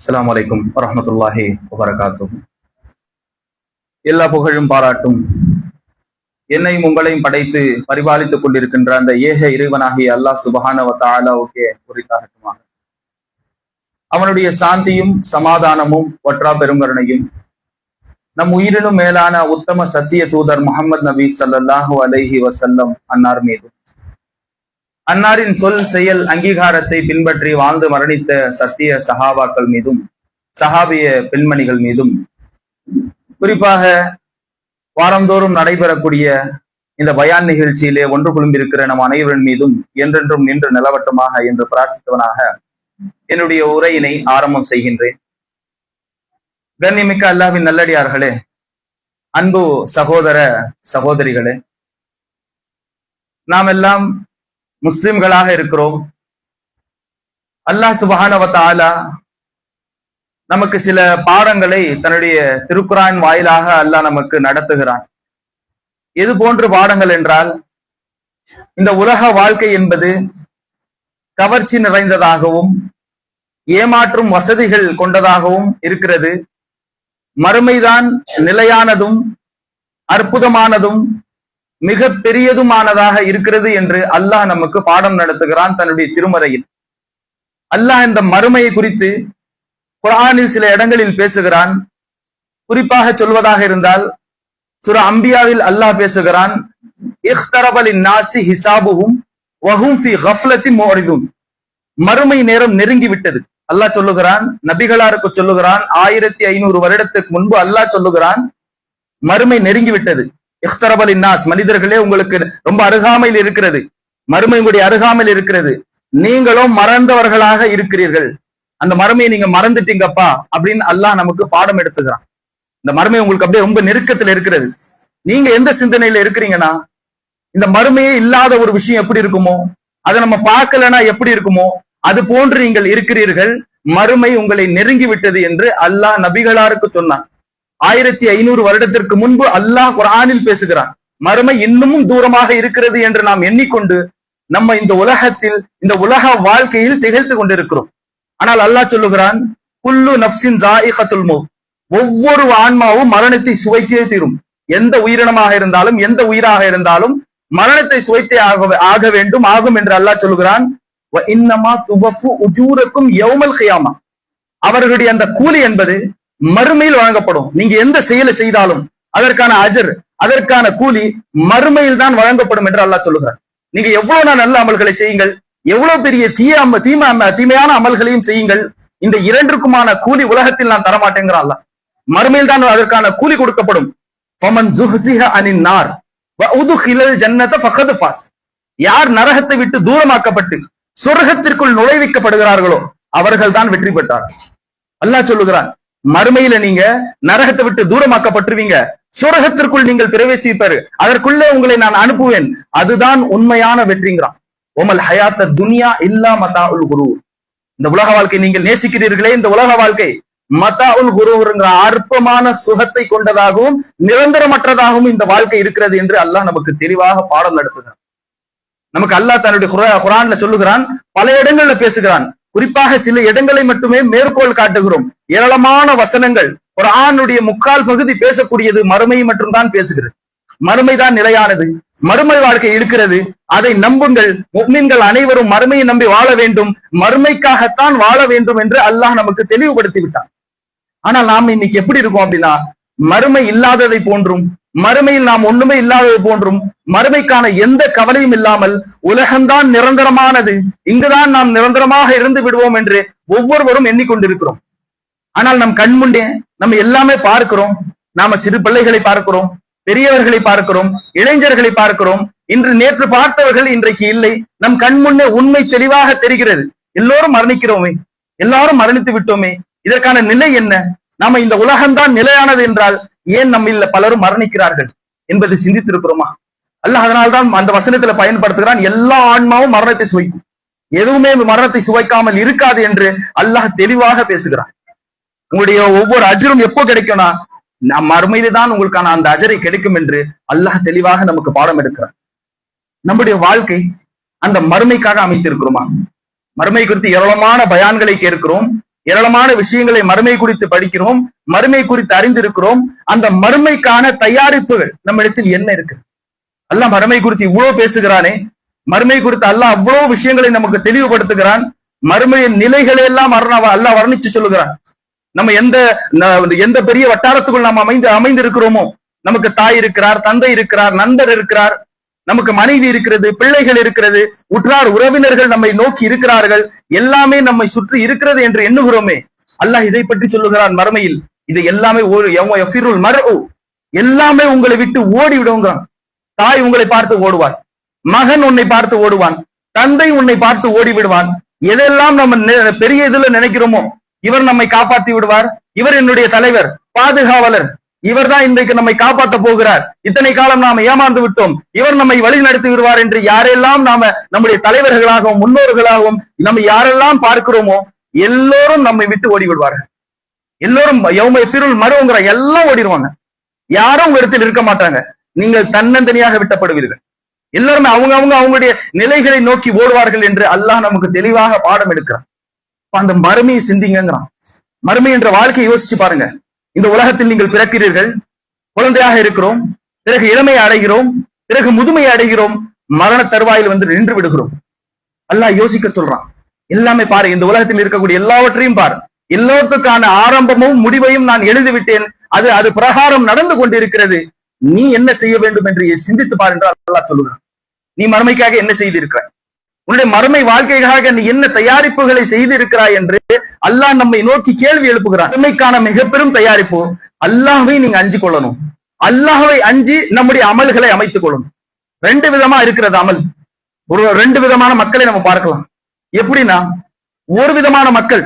அஸ்ஸலாமு அலைக்கும் வரஹ்மத்துல்லாஹி வபரகாத்துஹு. எல்லா புகழும் பாராட்டும் என்னையும் உங்களையும் படைத்து பரிபாலித்துக் கொண்டிருக்கின்ற அந்த ஏக இறைவனாகிய அல்லாஹ் சுப்ஹானஹு வ தஆலாவுக்கே உரித்தாகட்டுமாக. அவனுடைய சாந்தியும் சமாதானமும் ஒற்றா பெருங்கருணையும் நம் உயிரினும் மேலான உத்தம சத்திய தூதர் முஹம்மது நபி ஸல்லல்லாஹு அலைஹி வஸல்லம் அன்னார் மீதும், அன்னாரின் சொல் செயல் அங்கீகாரத்தை பின்பற்றி வாழ்ந்து மரணித்த சத்திய சஹாபாக்கள் மீதும் சஹாபிய பெண்மணிகள் மீதும், குறிப்பாக வாரந்தோறும் நடைபெறக்கூடிய இந்த பயான் நிகழ்ச்சியிலே ஒன்று குழும்பிருக்கிற நம் அனைவரின் மீதும் என்றென்றும் நின்று நிலவட்டமாக என்று பிரார்த்தித்தவனாக என்னுடைய உரையினை ஆரம்பம் செய்கின்றேன். கண்ணியமிக்க அல்லாஹ்வின் நல்லடியார்களே, அன்பு சகோதர சகோதரிகளே, நாம் எல்லாம் முஸ்லிம்களாக இருக்கிறோம். அல்லாஹ் சுப்ஹானஹு வ தஆலா நமக்கு சில பாடங்களை தன்னுடைய திருக்குரான் வாயிலாக அல்லாஹ் நமக்கு நடத்துகிறான். எது போன்ற பாடங்கள் என்றால், இந்த உலக வாழ்க்கை என்பது கவர்ச்சி நிறைந்ததாகவும் ஏமாற்றும் வசதிகள் கொண்டதாகவும் இருக்கிறது. மறுமைதான் நிலையானதும் அற்புதமானதும் மிக பெரியதுமானதாக இருக்கிறது என்று அல்லாஹ் நமக்கு பாடம் நடத்துகிறான் தன்னுடைய திருமறையில். அல்லாஹ் இந்த மறுமையை குறித்து குர்ஆனில் சில இடங்களில் பேசுகிறான். குறிப்பாக சொல்வதாக இருந்தால், சூரா அம்பியாவில் அல்லாஹ் பேசுகிறான், இக்தரப லின்னாஸி ஹிசாபுஹும் வஹும் ஃபீ கஃப்லத்தின் முஅரிதுன். மறுமை நேரம் நெருங்கி விட்டது அல்லாஹ் சொல்லுகிறான். நபிகளாருக்கு சொல்லுகிறான். 1500 வருடத்துக்கு முன்பு அல்லாஹ் சொல்லுகிறான், மறுமை நெருங்கி விட்டது. இக்தரப லின்னாஸ், மனிதர்களே உங்களுக்கு ரொம்ப அருகாமையில் இருக்கிறது, மறுமை உங்களுடைய அருகாமையில் இருக்கிறது, நீங்களும் மறந்தவர்களாக இருக்கிறீர்கள், அந்த மறுமையை நீங்க மறந்துட்டீங்கப்பா அப்படின்னு அல்லாஹ் நமக்கு பாடம் எடுத்துக்கிறான். இந்த மறுமை உங்களுக்கு அப்படியே ரொம்ப நெருக்கத்துல இருக்கிறது. நீங்க எந்த சிந்தனையில இருக்கிறீங்கன்னா, இந்த மறுமையே இல்லாத ஒரு விஷயம் எப்படி இருக்குமோ, அதை நம்ம பார்க்கலன்னா எப்படி இருக்குமோ, அது போன்று நீங்கள் இருக்கிறீர்கள், மறுமை உங்களை நெருங்கி விட்டது என்று அல்லாஹ் நபிகளாருக்கு சொன்னான். 1500 வருடத்திற்கு முன்பு அல்லாஹ் குர்ஆனில் பேசுகிறான். மறுமை இன்னமும் தூரமாக இருக்கிறது என்று நாம் எண்ணிக்கொண்டு நம்ம இந்த உலகத்தில் இந்த உலக வாழ்க்கையில் திகழ்த்து கொண்டிருக்கிறோம். ஆனால் அல்லாஹ் சொல்லுகிறான், குல்லு நஃப்ஸின் ஸாயிகத்துல் மௌத், ஒவ்வொரு ஆன்மாவும் மரணத்தை சுவைத்தே தீரும். எந்த உயிரினமாக இருந்தாலும் எந்த உயிராக இருந்தாலும் மரணத்தை சுவைத்தே ஆக வேண்டும், ஆகும் என்று அல்லாஹ் சொல்லுகிறான். வ இன்னமா துவஃபு உஜூரக்கும் யௌமல் கியாமா, அவர்களுடைய அந்த கூலி என்பது மறுமையில் வழங்கப்படும். நீங்க எந்த செயலை செய்தாலும் அதற்கான அஜர், அதற்கான கூலி மறுமையில் தான் வழங்கப்படும் என்று அல்லாஹ் சொல்லுகிறார். நீங்க எவ்வளவு நல்ல அமல்களை செய்யுங்கள், எவ்வளவு பெரிய தீமையான அமல்களையும் செய்யுங்கள், இந்த இரண்டுக்குமான கூலி உலகத்தில் நான் தரமாட்டேங்கிறான் அல்லாஹ். மறுமையில் தான் அதற்கான கூலி கொடுக்கப்படும். ஃபமன் ஜுஹ்ஸிஹ அனின் நார் வ உதுகிலல் ஜன்னத ஃபகத் ஃபாஸ், யார் நரகத்தை விட்டு தூரமாக்கப்பட்டு சொர்க்கத்திற்குள் நுழைவிக்கப்படுகிறார்களோ அவர்கள் தான் வெற்றி பெற்றார். அல்லாஹ் சொல்லுகிறான், மறுமையில நீங்க நரகத்தை விட்டு தூரமாக்கப்பட்டுருவீங்க, சொர்க்கத்திற்குள் நீங்கள் பிரவேசிப்பாரு, அதற்குள்ளே உங்களை நான் அனுப்புவேன், அதுதான் உண்மையான வெற்றிங்கிறான். ஒமல் ஹயாத்த துனியா இல்லா மதாஉல் குரூர், இந்த உலக வாழ்க்கை நீங்கள் நேசிக்கிறீர்களே, இந்த உலக வாழ்க்கை மதாஉல் குரூர்ங்கிற அற்பமான சுகத்தை கொண்டதாகவும் நிரந்தரமற்றதாகவும் இந்த வாழ்க்கை இருக்கிறது என்று அல்லாஹ் நமக்கு தெளிவாக பாடம் நடத்துகிறான். நமக்கு அல்லாஹ் தன்னுடைய குர்ஆன்ல சொல்லுகிறான், பல இடங்கள்ல பேசுகிறான். குறிப்பாக சில இடங்களை மட்டுமே மேற்கோள் காட்டுகிறோம். ஏராளமான வசனங்கள், குர்ஆனுடைய முக்கால் பகுதி பேசக்கூடியது மறுமை மட்டும் தான் பேசுகிறது. மறுமைதான் நிலையானது, மறுமை வாழ்க்கை இருக்கிறது, அதை நம்புங்கள். முஃமின்கள் அனைவரும் மறுமையை நம்பி வாழ வேண்டும், மறுமைக்காகத்தான் வாழ வேண்டும் என்று அல்லாஹ் நமக்கு தெளிவுபடுத்தி விட்டான். ஆனால் நாம் இன்னைக்கு எப்படி இருக்கோம் அப்படின்னா, மறுமை இல்லாததை போன்றும் மறுமையில் நாம் ஒண்ணுமே இல்லாதது போன்றும் மறுமைக்கான எந்த கவலையும் இல்லாமல் உலகம்தான் நிரந்தரமானது, இங்குதான் நாம் நிரந்தரமாக இருந்து விடுவோம் என்று ஒவ்வொருவரும் எண்ணிக்கொண்டிருக்கிறோம். ஆனால் நம் கண்முன்னே நம்ம எல்லாமே பார்க்கிறோம். நாம சிறு பிள்ளைகளை பார்க்கிறோம், பெரியவர்களை பார்க்கிறோம், இளைஞர்களை பார்க்கிறோம். இன்று நேற்று பார்த்தவர்கள் இன்றைக்கு இல்லை. நம் கண்முன்னே உண்மை தெளிவாக தெரிகிறது. எல்லோரும் மரணிக்கிறோமே, எல்லாரும் மரணித்து விட்டோமே, இதற்கான நிலை என்ன? நாம இந்த உலகம்தான் நிலையானது என்றால் ஏன் நம்ம பலரும் மரணிக்கிறார்கள் என்பதை சிந்தித்திருக்கிறோமா? அல்லாஹ் அதனால்தான் அந்த வசனத்துல பயன்படுத்துகிறான், எல்லா ஆன்மாவும் மரணத்தை சுவைக்கும், எதுவுமே மரணத்தை சுவைக்காமல் இருக்காது என்று அல்லாஹ் தெளிவாக பேசுகிறான். உங்களுடைய ஒவ்வொரு அஜரும் எப்போ கிடைக்கும்னா, நாம் மறுமையில தான் உங்களுக்கான அந்த அஜரை கிடைக்கும் என்று அல்லாஹ் தெளிவாக நமக்கு பாடம் எடுக்கிறான். நம்முடைய வாழ்க்கை அந்த மறுமைக்காக அமைத்திருக்கிறோமா? மறுமை குறித்து ஏராளமான பயான்களை கேட்கிறோம். ஏராளமான விஷயங்களை மறுமை குறித்து படிக்கிறோம், மறுமை குறித்து அறிந்திருக்கிறோம். அந்த மறுமைக்கான தயாரிப்புகள் நம்ம இடத்தில் என்ன இருக்கு? அல்லாஹ் மறுமை குறித்து இவ்வளவு பேசுகிறானே, மறுமை குறித்து அல்லாஹ் அவ்வளவு விஷயங்களை நமக்கு தெளிவுபடுத்துகிறான். மறுமையின் நிலைகளை எல்லாம் அல்லாஹ் வர்ணிச்சு சொல்லுகிறான். நம்ம எந்த பெரிய வட்டாரத்துக்குள் நாம் அமைந்து இருக்கிறோமோ, நமக்கு தாய் இருக்கிறார், தந்தை இருக்கிறார், நண்பர் இருக்கிறார், நமக்கு மனைவி இருக்கிறது, பிள்ளைகள் இருக்கிறது, உற்றார் உறவினர்கள் நம்மை நோக்கி இருக்கிறார்கள், எல்லாமே நம்மை சுற்றி இருக்கிறது என்று எண்ணுகிறோமே. அல்லாஹ் இதை பற்றி சொல்லுகிறான் மறுமையில். இது எல்லாமே எல்லாமே உங்களை விட்டு ஓடி விடுங்கிறான். தாய் உங்களை பார்த்து ஓடுவான், மகன் உன்னை பார்த்து ஓடுவான், தந்தை உன்னை பார்த்து ஓடி விடுவான். எதெல்லாம் நம்ம பெரிய இதுல நினைக்கிறோமோ, இவர் நம்மை காப்பாற்றி விடுவார், இவர் என்னுடைய தலைவர், பாதுகாவலர், இவர் தான் இன்றைக்கு நம்மை காப்பாற்ற போகிறார், இத்தனை காலம் நாம ஏமாந்து விட்டோம், இவர் நம்மை வழி நடத்தி விடுவார் என்று யாரெல்லாம் நாம நம்முடைய தலைவர்களாகவும் முன்னோர்களாகவும் நம்ம யாரெல்லாம் பார்க்கிறோமோ எல்லோரும் நம்மை விட்டு ஓடி விடுவார்கள். எல்லோரும் மருங்கிற எல்லாம் ஓடிடுவாங்க. யாரும் உங்க இடத்தில் இருக்க மாட்டாங்க. நீங்கள் தன்னந்தனியாக விட்டப்படுவீர்கள். எல்லாருமே அவங்களுடைய நிலைகளை நோக்கி ஓடுவார்கள் என்று அல்லாஹ் நமக்கு தெளிவாக பாடம் எடுக்கிறான். அந்த மறுமையை சிந்திங்கிறான். மறுமை என்ற வாழ்க்கையை யோசிச்சு பாருங்க. இந்த உலகத்தில் நீங்கள் பிறக்கிறீர்கள், குழந்தையாக இருக்கிறோம், பிறகு இளமையை அடைகிறோம், பிறகு முதுமையை அடைகிறோம், மரண தருவாயில் வந்து நின்று விடுகிறோம். அல்லாஹ் யோசிக்க சொல்றான். எல்லாமே பாரு, இந்த உலகத்தில் இருக்கக்கூடிய எல்லாவற்றையும் பாரு, எல்லாத்துக்கான ஆரம்பமும் முடிவையும் நான் எழுதிவிட்டேன், அது பிரகாரம் நடந்து கொண்டிருக்கிறது, நீ என்ன செய்ய வேண்டும் என்று சிந்தித்து பார் என்று அல்லாஹ் சொல்லுகிறான். நீ மறுமைக்காக என்ன செய்திருக்கிறாய், உன்னுடைய மறுமை வாழ்க்கைக்காக நீ என்ன தயாரிப்புகளை செய்திருக்கிறாய் என்று அல்லாஹ் நம்மை நோக்கி கேள்வி எழுப்புகிறான். மறுமைக்கான மிக பெரும் தயாரிப்பு அல்லாஹ்வை நீங்க அஞ்சு கொள்ளணும். அல்லாஹ்வை அஞ்சி நம்முடைய அமல்களை அமைத்துக் கொள்ளணும். ரெண்டு விதமா இருக்கிறது அமல். ரெண்டு விதமான மக்களை நம்ம பார்க்கலாம். எப்படின்னா, ஒரு விதமான மக்கள்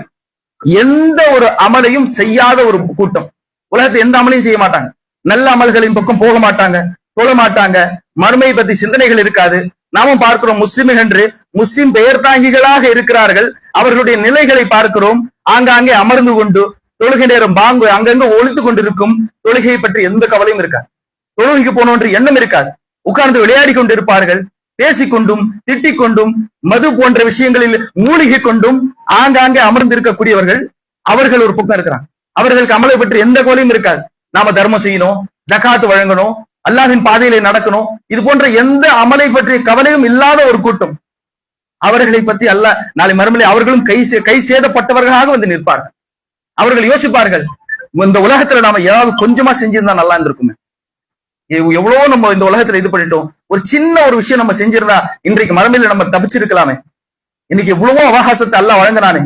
எந்த ஒரு அமலையும் செய்யாத ஒரு கூட்டம். உலகத்தை எந்த அமலையும் செய்ய மாட்டாங்க, நல்ல அமல்களின் பக்கம் போக மாட்டாங்க, தொழ மாட்டாங்க, மறுமையை பத்தி சிந்தனைகள் இருக்காது. நாமும் பார்க்கிறோம், முஸ்லிம் என்று முஸ்லிம் பெயர் தாங்கிகளாக இருக்கிறார்கள். அவர்களுடைய நிலைகளை பார்க்கிறோம். ஆங்காங்கே அமர்ந்து கொண்டு தொழுகை நேரம் பாங்கு அங்கங்க ஒழித்து கொண்டிருக்கும். தொழுகையை பற்றி எந்த கவலையும் இருக்காது. தொழுகைக்கு போனோன்று எண்ணம் இருக்காது. உட்கார்ந்து விளையாடி கொண்டிருப்பார்கள். பேசிக்கொண்டும் திட்டிக் கொண்டும் மது போன்ற விஷயங்களில் மூழ்கி கொண்டும் ஆங்காங்கே அமர்ந்து இருக்கக்கூடியவர்கள் அவர்கள் ஒரு பக்கம் இருக்கிறாங்க. அவர்களுக்கு அமலை பற்றி எந்த கவலையும் இருக்காது. நாம தர்மம் செய்யணும், ஜகாத்து வழங்கணும், அல்லாஹ்வின் பாதையிலே நடக்கணும், இது போன்ற எந்த அமலை பற்றிய கவலையும் இல்லாத ஒரு கூட்டம். அவர்களை பற்றி அல்லாஹ் நாளை மறுமையிலே அவர்களும் கை சேதப்பட்டவர்களாக வந்து நிற்பார்கள். அவர்கள் யோசிப்பார்கள், இந்த உலகத்துல நாம ஏதாவது கொஞ்சமா செஞ்சிருந்தா நல்லா இருந்திருக்குமே, எவ்வளவோ நம்ம இந்த உலகத்துல இது பண்ணிட்டோம், ஒரு சின்ன ஒரு விஷயம் நம்ம செஞ்சிருந்தா இன்றைக்கு மறுமையில நம்ம தப்பிச்சிருக்கலாமே, இன்னைக்கு எவ்வளவோ அவகாசத்தை அல்லாஹ் வழங்கினானே.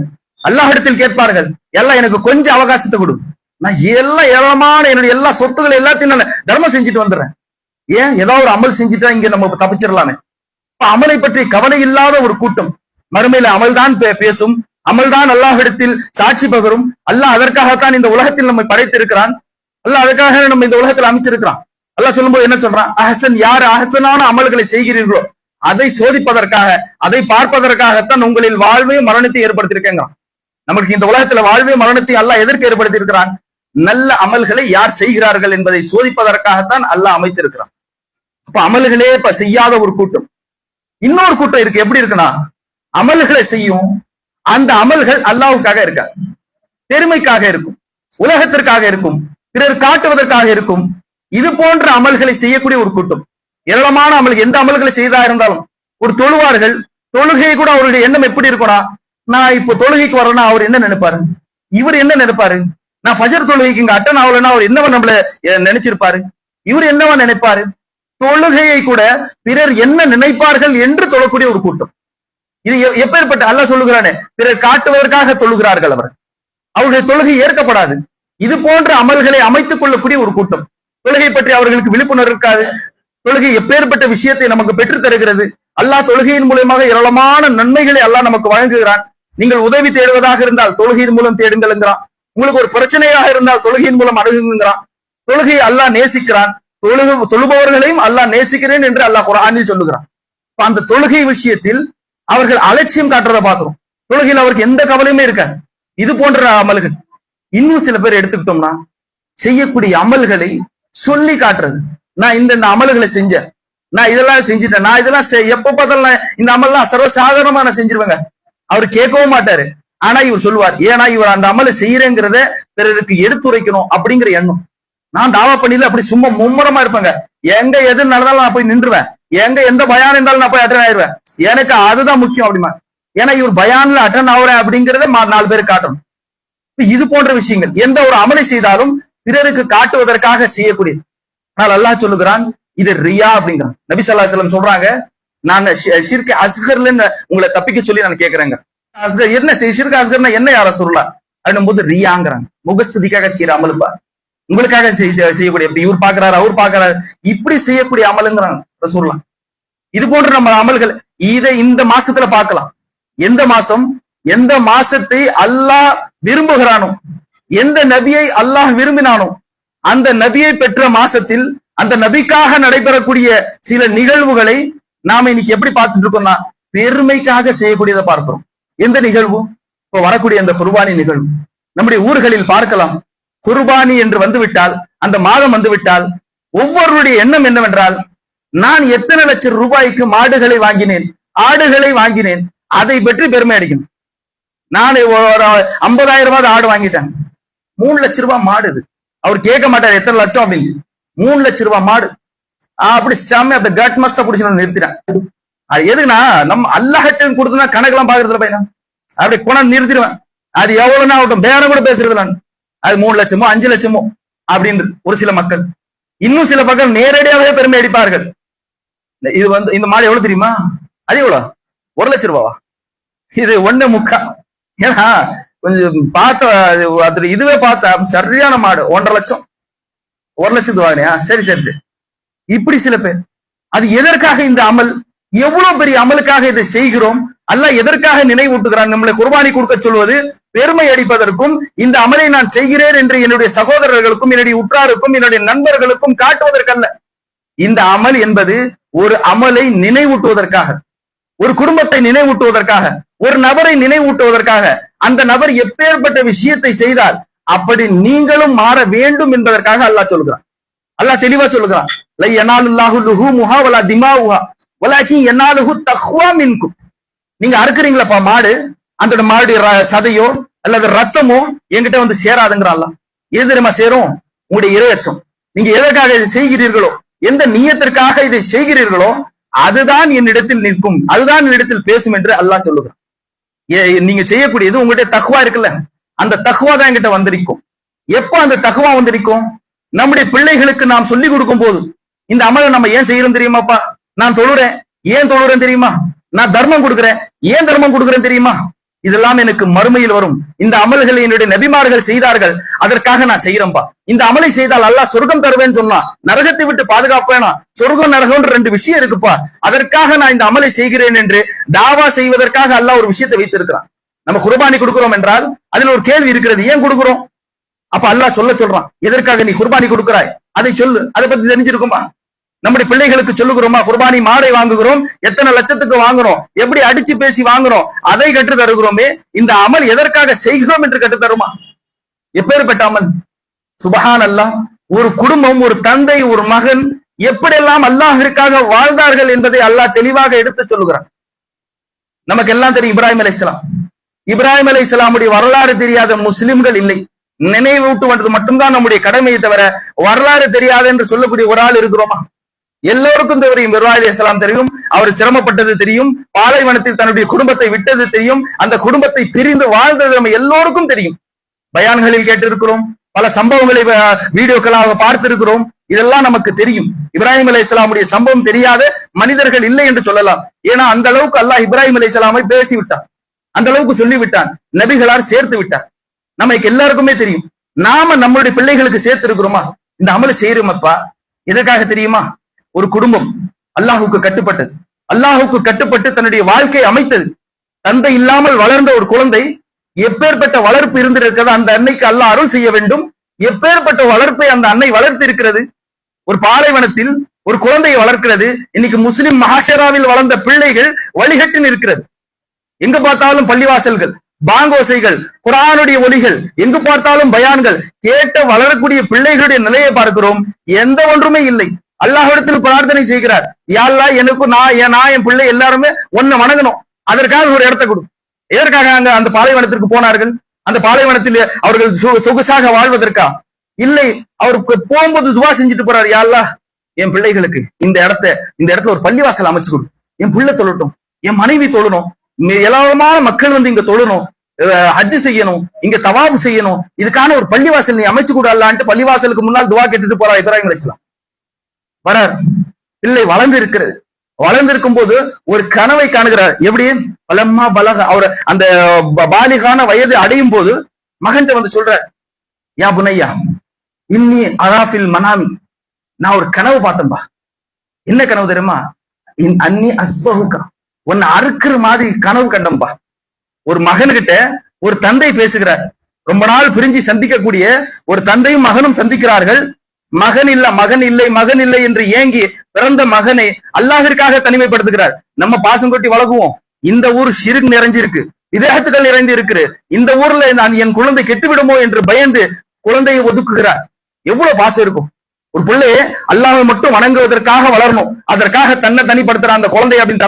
அல்லாஹ்விடத்தில் கேட்பார்கள், எல்லாம் எனக்கு கொஞ்சம் அவகாசத்தை கொடு, நான் எல்லாம் ஏராளமான என்னுடைய எல்லா சொத்துக்களை எல்லாத்தையும் நான் தர்மம் செஞ்சுட்டு வந்துடுறேன், ஏன் ஏதாவது ஒரு அமல் செஞ்சுட்டா இங்க நம்ம தப்பிச்சிடலாமே. அமலை பற்றி கவலை இல்லாத ஒரு கூட்டம். மறுமையில அமல்தான் பேசும், அமல்தான் அல்லாஹ்விடத்தில் சாட்சி பகரும். அல்லாஹ் அதற்காகத்தான் இந்த உலகத்தில் நம்மை படைத்திருக்கிறான். அல்லாஹ் அதற்காக நம்ம இந்த உலகத்தில் அமைச்சிருக்கிறான். அல்லாஹ் சொல்லும்போது என்ன சொல்றான், அஹசன், யார் அஹசனான அமல்களை செய்கிறீர்களோ அதை சோதிப்பதற்காக, அதை பார்ப்பதற்காகத்தான் உங்களில் வாழ்வையும் மரணத்தை ஏற்படுத்தியிருக்கேங்க. நமக்கு இந்த உலகத்துல வாழ்வே மரணத்தை அல்லாஹ் எதற்கு ஏற்படுத்தி இருக்கிறான், நல்ல அமல்களை யார் செய்கிறார்கள் என்பதை சோதிப்பதற்காகத்தான் அல்லாஹ் அமைத்திருக்கிறான். அப்ப அமல்களே இப்ப செய்யாத ஒரு கூட்டம். இன்னொரு கூட்டம் இருக்கு. எப்படி இருக்குன்னா, அமல்களை செய்யும், அந்த அமல்கள் அல்லாஹ்வுக்காக இருக்காது, பெருமைக்காக இருக்கும், உலகத்திற்காக இருக்கும், பிறர் காட்டுவதற்காக இருக்கும். இது போன்ற அமல்களை செய்யக்கூடிய ஒரு கூட்டம். ஏராளமான அமல், எந்த அமல்களை செய்தா இருந்தாலும் ஒரு தொழுவார்கள், தொழுகை கூட அவருடைய எண்ணம் எப்படி இருக்கும்னா, நான் இப்போ தொழுகைக்கு வரேன்னா அவர் என்ன நினைப்பாரு, இவர் என்ன நினைப்பாரு, நான் ஃபஜர் தொழுகைக்கு இங்க அட்டன் ஆகலைன்னா அவர் என்னவா நம்மள நினைச்சிருப்பாரு, இவர் என்னவா நினைப்பாரு. தொழுகையை கூட பிறர் என்ன நினைப்பார்கள் என்று தொழக்கூடிய ஒரு கூட்டம். இது எப்பேற்பட்ட, அல்லாஹ் சொல்லுகிறானே, பிறர் காட்டுவதற்காக தொழுகிறார்கள், அவருடைய தொழுகை ஏற்கப்படாது. இது போன்ற அமல்களை அமைத்துக் கொள்ளக்கூடிய ஒரு கூட்டம். தொழுகை பற்றி அவர்களுக்கு விழிப்புணர்வு இருக்காது. தொழுகை எப்பேற்பட்ட விஷயத்தை நமக்கு பெற்றுத் தருகிறது. அல்லாஹ் தொழுகையின் மூலமாக ஏராளமான நன்மைகளை அல்லாஹ் நமக்கு வழங்குகிறான். நீங்கள் உதவி தேடுவதாக இருந்தால் தொழுகையின் மூலம் தேடுங்கள் என்கிறான். உங்களுக்கு ஒரு பிரச்சனையாக இருந்தால் தொழுகையின் மூலம் அணுகுங்கிறான். தொழுகையை அல்லாஹ் நேசிக்கிறான். தொழுபவர்களையும் அல்லாஹ் நேசிக்கிறேன் என்று அல்லாஹ் குர்ஆனில் சொல்லுகிறான். அந்த தொழுகை விஷயத்தில் அவர்கள் அலட்சியம் காட்டுறதை பார்க்கிறோம். தொழுகையில் அவருக்கு எந்த கவலையுமே இருக்காது. இது போன்ற அமல்கள். இன்னும் சில பேர் எடுத்துக்கிட்டோம்னா, செய்யக்கூடிய அமல்களை சொல்லி காட்டுறது. நான் இந்த அமல்களை செஞ்சேன், நான் இதெல்லாம் செஞ்சுட்டேன், நான் இதெல்லாம் எப்ப பார்த்தாலும் இந்த அமல்லாம் சர்வசாதாரணமா நான் செஞ்சிருவேங்க. அவர் கேட்கவும் மாட்டாரு. ஆனா இவர் சொல்லுவார், ஏன்னா இவர் அந்த அமலை செய்யறேங்கிறத பிறருக்கு எடுத்துரைக்கணும் அப்படிங்கிற எண்ணம். நான் தாவா பண்ணில அப்படி சும்மா மும்முரமா இருப்பேங்க. எங்க எது நடந்தாலும் நான் போய் நின்றுவேன், எங்க எந்த பயான் இருந்தாலும் நான் போய் அட்டன் ஆயிடுவேன், எனக்கு அதுதான் முக்கியம் அப்படிமா. ஏன்னா இவர் பயான்ல அட்டன் ஆகுறேன் அப்படிங்கறத 4 பேர் காட்டணும். இது போன்ற விஷயங்கள் எந்த ஒரு அமலை செய்தாலும் பிறருக்கு காட்டுவதற்காக செய்யக்கூடியது. ஆனால் அல்லாஹ் சொல்லுகிறான் இது ரியா அப்படிங்கிறான். நபி ஸல்லல்லாஹு அலைஹி வஸல்லம் சொல்றாங்க, நான் ஷிர்க் அஸ்கர்ல உங்களை தப்பிக்க சொல்லி நான் கேட்கிறேங்க. அஸ்கர் என்ன ஷிர்க் அஸ்கர்னா என்ன யார சொல்லலாம் அப்படின்னும் போது ரியாங்கிறாங்க. முகஸ்துதிக்காக செய்யற அமலுப்பா, உங்களுக்காக செய்யக்கூடிய, இவர் பாக்குறாரு அவர் பாக்குறாரு இப்படி செய்யக்கூடிய அமலுங்கிறாங்க ரசூலுல்லாஹ். இது போன்ற நம்ம அமல்கள் இதை இந்த மாசத்துல பார்க்கலாம். எந்த மாசம், எந்த மாசத்தை அல்லாஹ் விரும்புகிறானோ, எந்த நபியை அல்லாஹ் விரும்பினானோ அந்த நபியை பெற்ற மாசத்தில் அந்த நபிக்காக நடைபெறக்கூடிய சில நிகழ்வுகளை நாம இன்னைக்கு எப்படி பார்த்துட்டு இருக்கோம்னா பெருமைக்காக செய்யக்கூடியதை பார்க்கிறோம். எந்த நிகழ்வு? இப்போ வரக்கூடிய அந்த குர்பானி நிகழ்வு நம்முடைய ஊர்களில் பார்க்கலாம். குர்பானி என்று வந்துவிட்டால், அந்த மாதம் வந்துவிட்டால் ஒவ்வொருடைய எண்ணம் என்னவென்றால், நான் எத்தனை லட்சம் ரூபாய்க்கு மாடுகளை வாங்கினேன், ஆடுகளை வாங்கினேன், அதை பற்றி பெருமை அடிக்கணும். நான் ஒரு 50,000 ரூபாய் ஆடு வாங்கிட்டேன், 3 லட்சம் ரூபாய் மாடு. இது அவர் கேட்க மாட்டார் எத்தனை லட்சம் அப்படின்னு. 3 லட்சம் ரூபாய் மாடு அப்படி செம்ம அப்படி கட் மஸ்த புடிச்சு நிறுத்திட்டேன். அது எதுனா நம்ம அல்லாஹ்ட்ட கொடுத்தா கணக்கெல்லாம் பாக்குறதுல பையனா அப்படி கொண்டு நிறுத்திடுவேன். அது எவ்வளவுனா ஆகட்டும், பேரம் கூட பேசுறது நான். அது 3 லட்சமோ 5 லட்சமோ அப்படின்னு ஒரு சில மக்கள். இன்னும் சில மக்கள் நேரடியாகவே பெருமை அடிப்பார்கள். இது இந்த மாடு எவ்வளவு தெரியுமா? அது எவ்வளவு? 1 லட்சம் ரூபாவா? இது 1.25. ஏன்னா கொஞ்சம் பார்த்த இதுவே பார்த்தா சரியான மாடு 1.5 லட்சம், 1 லட்சத்து வாங்கினியா? சரி சரி சரி. இப்படி சில பேர். அது எதற்காக இந்த அமல்? எவ்வளவு பெரிய அமலுக்காக இதை செய்கிறோம்? அல்லாஹ் எதற்காக நினைவூட்டுகிறான்? நம்மளை குர்பானி கொடுக்க சொல்வது பெருமை அடிப்பதற்கும், இந்த அமலை நான் செய்கிறேன் என்று என்னுடைய சகோதரர்களுக்கும் என்னுடைய உற்றாருக்கும் என்னுடைய நண்பர்களுக்கும் காட்டுவதற்கல்ல. இந்த அமல் என்பது ஒரு அமலை நினைவூட்டுவதற்காக, ஒரு குடும்பத்தை நினைவூட்டுவதற்காக, ஒரு நபரை நினைவூட்டுவதற்காக. அந்த நபர் எப்பேற்பட்ட விஷயத்தை செய்தால் அப்படி நீங்களும் மாற வேண்டும் என்பதற்காக அல்லாஹ் சொல்கிறான். அல்லாஹ் தெளிவா சொல்லுகிறான், லை யனாலுல்லாஹு லுஹூமுஹா வலா திமாவுஹா வலாகின் யனாலுஹு தக்வா மின்கும். நீங்க அறுக்குறீங்களப்பா மாடு, அந்த மாடு சதையோ அல்லது ரத்தமோ என்கிட்ட வந்து சேராதுங்கிற அல்லாஹ். எது தெரியுமா சேரும்? உங்களுடைய இரையச்சம். நீங்க எதற்காக இதை செய்கிறீர்களோ, எந்த நியத்திற்காக இதை செய்கிறீர்களோ அதுதான் என்னிடத்தில் நிற்கும், அதுதான் என்னிடத்தில் பேசும் என்று அல்லாஹ் சொல்லுகிறான். நீங்க செய்யக்கூடியது உங்களுடைய தக்வா இருக்குல்ல, அந்த தக்வா தான் என்கிட்ட வந்திருக்கும். எப்போ அந்த தக்வா வந்திருக்கும்? நம்முடைய பிள்ளைகளுக்கு நாம் சொல்லிக் கொடுக்கும் போது, இந்த அமலை நம்ம ஏன் செய்யறோம் தெரியுமாப்பா? நான் தொழுறேன், ஏன் தொழுறேன் தெரியுமா? நான் தர்மம் கொடுக்கிறேன், ஏன் தர்மம் கொடுக்கிறேன் தெரியுமா? இதெல்லாம் எனக்கு மறுமையில் வரும். இந்த அமல்களை என்னுடைய நபிமார்கள் செய்தார்கள், அதற்காக நான் செய்யறேன்பா. இந்த அமலை செய்தால் அல்லாஹ் சொர்க்கம் தருவேன்னு சொன்னா, நரகத்தை விட்டு பாதுகாப்பேனா, சொர்க்கம் நரகம் 2 விஷயம் இருக்குப்பா, அதற்காக நான் இந்த அமலை செய்கிறேன் என்று தாவா செய்வதற்காக அல்லாஹ் ஒரு விஷயத்தை வைத்திருக்கிறான். நம்ம குர்பானி கொடுக்கிறோம் என்றால் அதில் ஒரு கேள்வி இருக்கிறது, ஏன் கொடுக்கிறோம்? அப்ப அல்லாஹ் சொல்றான், எதற்காக நீ குர்பானி கொடுக்கிறாய் அதை சொல்லு. அதை பத்தி தெரிஞ்சிருக்குமா? நம்முடைய பிள்ளைகளுக்கு சொல்லுகிறோமா? குர்பானி மாடை வாங்குகிறோம், எத்தனை லட்சத்துக்கு வாங்குறோம், எப்படி அடிச்சு பேசி வாங்குறோம், அதை கற்று தருகிறோமே. இந்த அமல் எதற்காக செய்கிறோம் என்று கற்று தருமா? எப்பேற்பட்ட அமல்! சுபஹான் அல்லாஹ். ஒரு குடும்பம், ஒரு தந்தை, ஒரு மகன் எப்படியெல்லாம் அல்லாஹ்விற்காக வாழ்ந்தார்கள் என்பதை அல்லாஹ் தெளிவாக எடுத்து சொல்லுகிறான். நமக்கு எல்லாம் தெரியும் இப்ராஹிம் அலைஹிஸ்ஸலாம். இப்ராஹிம் அலைஹிஸ்ஸலாமுடைய வரலாறு தெரியாத முஸ்லிம்கள் இல்லை. நினைவூட்டுவது மட்டும்தான் நம்முடைய கடமையை தவிர வரலாறு தெரியாது என்று சொல்லக்கூடிய ஒரு ஆள் இருக்கிறோமா? எல்லோருக்கும் தெரியும் இப்ராஹிம் அலைஹிஸ்ஸலாம் தெரியும், அவர் சிரமப்பட்டது தெரியும், பாலைவனத்தில் தன்னுடைய குடும்பத்தை விட்டது தெரியும், அந்த குடும்பத்தை பிரிந்து வாழ்ந்தது நம்ம எல்லோருக்கும் தெரியும். பயான்களில் கேட்டிருக்கிறோம், பல சம்பவங்களை வீடியோக்களாக பார்த்திருக்கிறோம். இதெல்லாம் நமக்கு தெரியும். இப்ராஹிம் அலைஹிஸ்ஸலாமுடைய சம்பவம் தெரியாத மனிதர்கள் இல்லை என்று சொல்லலாம். ஏன்னா அந்த அளவுக்கு அல்லாஹ் இப்ராஹிம் அலைஹிஸ்ஸலாமை பேசிவிட்டார், அந்த அளவுக்கு சொல்லிவிட்டான், நபிகளார் சேர்த்து விட்டார். நமக்கு எல்லாருக்குமே தெரியும். நாம நம்மளுடைய பிள்ளைகளுக்கு சேர்த்து இருக்கிறோமா? இந்த அமலை செய்யறோமப்பா. எதற்காக தெரியுமா? ஒரு குடும்பம் அல்லாஹுக்கு கட்டுப்பட்டது, அல்லாஹுக்கு கட்டுப்பட்டு தன்னுடைய வாழ்க்கை அமைத்தது. தந்தை இல்லாமல் வளர்ந்த ஒரு குழந்தை எப்பேற்பட்ட வளர்ப்பு இருந்திருக்கிறது, அந்த அன்னைக்கு அல்லாஹ் அருள் செய்ய வேண்டும். எப்பேற்பட்ட வளர்ப்பை அந்த அன்னை வளர்த்து இருக்கிறது. ஒரு பாலைவனத்தில் ஒரு குழந்தையை வளர்க்கிறது. இன்னைக்கு முஸ்லிம் மகாஷராவில் வளர்ந்த பிள்ளைகள் வழிகட்டின் இருக்கிறது. எங்க பார்த்தாலும் பள்ளிவாசல்கள், பாங்கோசைகள், குர்ஆனுடைய ஒலிகள், எங்கு பார்த்தாலும் பயான்கள் கேட்ட வளரக்கூடிய பிள்ளைகளுடைய நிலையை பார்க்கிறோம். எந்த ஒன்றுமே இல்லை. அல்லாஹ்விடத்தில் பிரார்த்தனை செய்கிறார், யா அல்லாஹ் எனக்கு நான் என் பிள்ளை எல்லாருமே உன்னை வணங்கணும், அதற்காக ஒரு இடத்தை கொடு. எதற்காக அங்க அந்த பாலைவனத்திற்கு போனார்கள்? அந்த பாலைவனத்தில் அவர்கள் சொகுசாக வாழ்வதற்கா? இல்லை. அவருக்கு போகும்போது துவா செஞ்சுட்டு போறாரு, யா அல்லாஹ் என் பிள்ளைகளுக்கு இந்த இடத்துல ஒரு பள்ளிவாசல் அமைச்சு கொடு, என் பிள்ளை தொழட்டும், என் மனைவி தொழணும், ஏராளமான மக்கள் வந்து இங்க தொழணும், ஹஜ்ஜு செய்யணும், இங்க தவாபு செய்யணும், இதுக்கான ஒரு பள்ளிவாசல் நீ அமைச்சு கொடு அல்லான்ட்டு பள்ளிவாசலுக்கு முன்னால் துவா கேட்டுட்டு போறார் இப்ராஹிம் அலைஹிஸ்ஸலாம். வரார், பிள்ளை வளர்ந்து இருக்கிறது. வளர்ந்திருக்கும் போது ஒரு கனவை காணுகிறார். எப்படி? பலம்மா பலக, அவர் அந்த பாலிகான வயது அடையும் போது மகன்கிட்ட வந்து சொல்றார், யா புனையா இன்னி அராஃபில் மனாமி, நான் ஒரு கனவு பார்த்தேன்பா. என்ன கனவு தெரியுமா? அன்னி அஸ்பஹுகா, உன்னை அறுக்கிற மாதிரி கனவு கண்டம்பா. ஒரு மகன்கிட்ட ஒரு தந்தை பேசுகிறார். ரொம்ப நாள் பிரிஞ்சு சந்திக்கக்கூடிய ஒரு தந்தையும் மகனும் சந்திக்கிறார்கள். மகன் இல்லை என்று ஏங்கி பிறந்த மகனை அல்லாஹிற்காக தனிமைப்படுத்துகிறார். நம்ம பாசம் கொட்டி வளர்க்குவோம். இந்த ஊர் ஷிர்க் நிறைஞ்சிருக்கு, விதேகத்துகள் நிறைந்து இருக்கு, இந்த ஊர்ல என் குழந்தை கெட்டுவிடுமோ என்று பயந்து குழந்தையை ஒதுக்குகிறார். எவ்வளவு பாசம் இருக்கும்! ஒரு பிள்ளையை அல்லாஹ்வை மட்டும் வணங்குவதற்காக வளரணும், அதற்காக தன்னை தனிப்படுத்துற அந்த குழந்தை அப்படின்னு